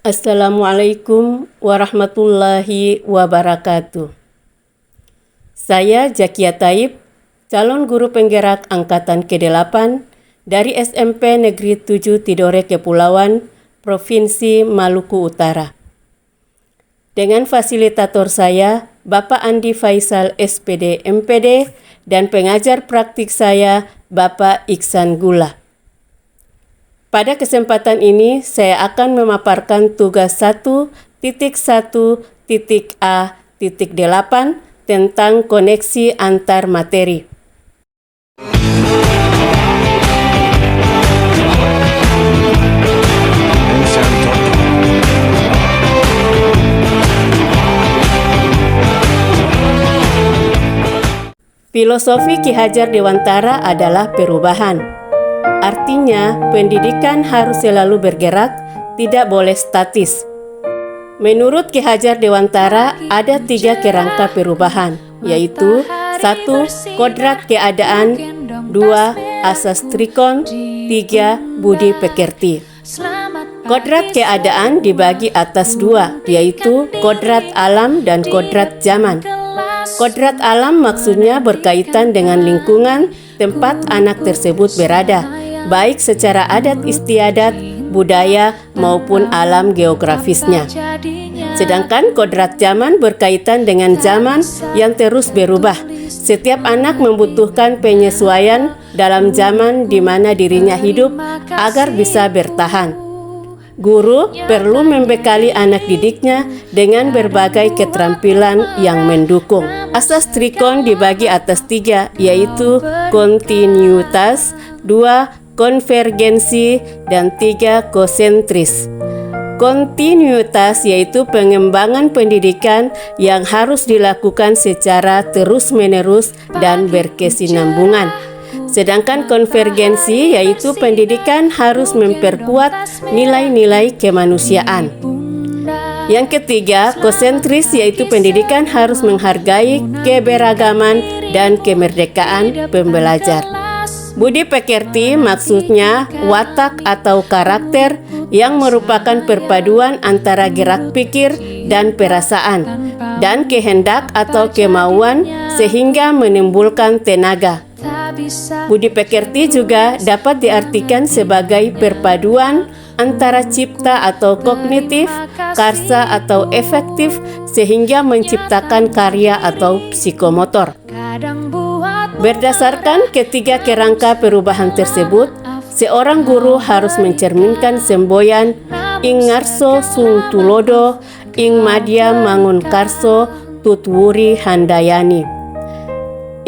Assalamualaikum warahmatullahi wabarakatuh. Saya Zakia Taib, calon guru penggerak Angkatan ke-8 dari SMP Negeri 7 Tidore Kepulauan, Provinsi Maluku Utara. Dengan fasilitator saya, Bapak Andi Faisal SPD MPD, dan pengajar praktik saya, Bapak Iksan Gula. Pada kesempatan ini, saya akan memaparkan tugas 1.1.A.8 tentang koneksi antar materi. Filosofi Ki Hajar Dewantara adalah perubahan. Artinya, pendidikan harus selalu bergerak, tidak boleh statis. Menurut Ki Hajar Dewantara, ada 3 kerangka perubahan, yaitu 1. Kodrat keadaan, 2. Asas trikon, 3. Budi pekerti. Kodrat keadaan dibagi atas 2, yaitu kodrat alam dan kodrat zaman. Kodrat alam maksudnya berkaitan dengan lingkungan tempat anak tersebut berada, baik secara adat istiadat, budaya, maupun alam geografisnya. Sedangkan kodrat zaman berkaitan dengan zaman yang terus berubah. Setiap anak membutuhkan penyesuaian dalam zaman di mana dirinya hidup agar bisa bertahan. Guru perlu membekali anak didiknya dengan berbagai keterampilan yang mendukung. Asas trikon dibagi atas 3, yaitu kontinuitas, 2. konvergensi, dan 3. konsentris. Kontinuitas yaitu pengembangan pendidikan yang harus dilakukan secara terus-menerus dan berkesinambungan. Sedangkan konvergensi yaitu pendidikan harus memperkuat nilai-nilai kemanusiaan. Yang ketiga, konsentris yaitu pendidikan harus menghargai keberagaman dan kemerdekaan pembelajar. Budi pekerti maksudnya watak atau karakter yang merupakan perpaduan antara gerak pikir dan perasaan, dan kehendak atau kemauan sehingga menimbulkan tenaga. Budi pekerti juga dapat diartikan sebagai perpaduan antara cipta atau kognitif, karsa atau efektif sehingga menciptakan karya atau psikomotor. Berdasarkan ketiga kerangka perubahan tersebut, seorang guru harus mencerminkan semboyan ing ngarso sung tulodo, ing madya mangun karso tutwuri handayani.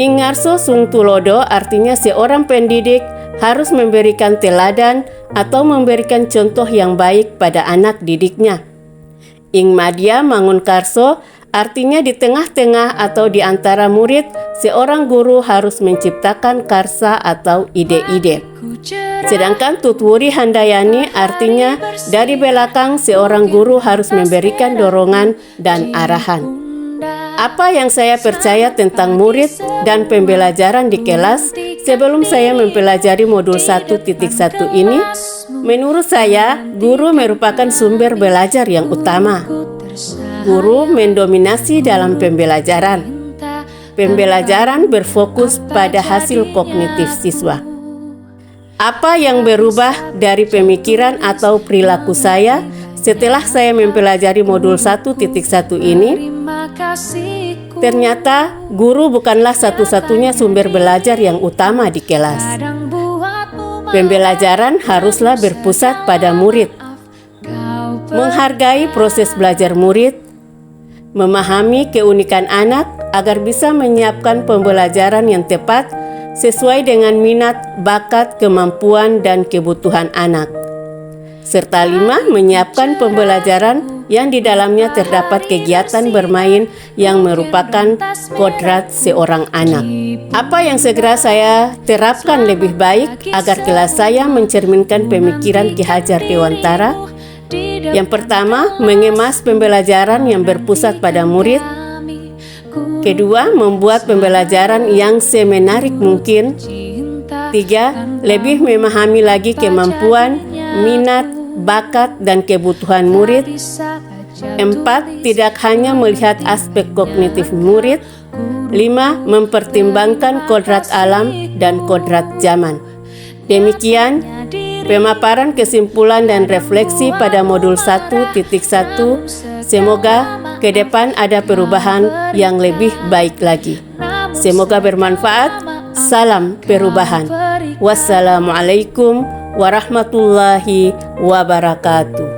Ing ngarso sung tulodo artinya seorang pendidik harus memberikan teladan atau memberikan contoh yang baik pada anak didiknya. Ing madya mangun karso artinya di tengah-tengah atau di antara murid, seorang guru harus menciptakan karsa atau ide-ide. Sedangkan tutwuri handayani artinya dari belakang seorang guru harus memberikan dorongan dan arahan. Apa yang saya percaya tentang murid dan pembelajaran di kelas sebelum saya mempelajari modul 1.1 ini, menurut saya guru merupakan sumber belajar yang utama. Guru mendominasi dalam pembelajaran. Pembelajaran berfokus pada hasil kognitif siswa. Apa yang berubah dari pemikiran atau perilaku saya setelah saya mempelajari modul 1.1 ini? Ternyata guru bukanlah satu-satunya sumber belajar yang utama di kelas. Pembelajaran haruslah berpusat pada murid. Menghargai proses belajar murid, memahami keunikan anak agar bisa menyiapkan pembelajaran yang tepat sesuai dengan minat, bakat, kemampuan, dan kebutuhan anak. Serta 5, menyiapkan pembelajaran yang di dalamnya terdapat kegiatan bermain yang merupakan kodrat seorang anak. Apa yang segera saya terapkan lebih baik agar kelas saya mencerminkan pemikiran Ki Hajar Dewantara? Yang pertama, mengemas pembelajaran yang berpusat pada murid. Kedua, membuat pembelajaran yang semenarik mungkin. 3. Lebih memahami lagi kemampuan, minat, bakat, dan kebutuhan murid. 4. Tidak hanya melihat aspek kognitif murid. 5. Mempertimbangkan kodrat alam dan kodrat zaman. Demikian pemaparan kesimpulan dan refleksi pada modul 1.1. Semoga ke depan ada perubahan yang lebih baik lagi. Semoga bermanfaat. Salam perubahan. Wassalamualaikum warahmatullahi wabarakatuh.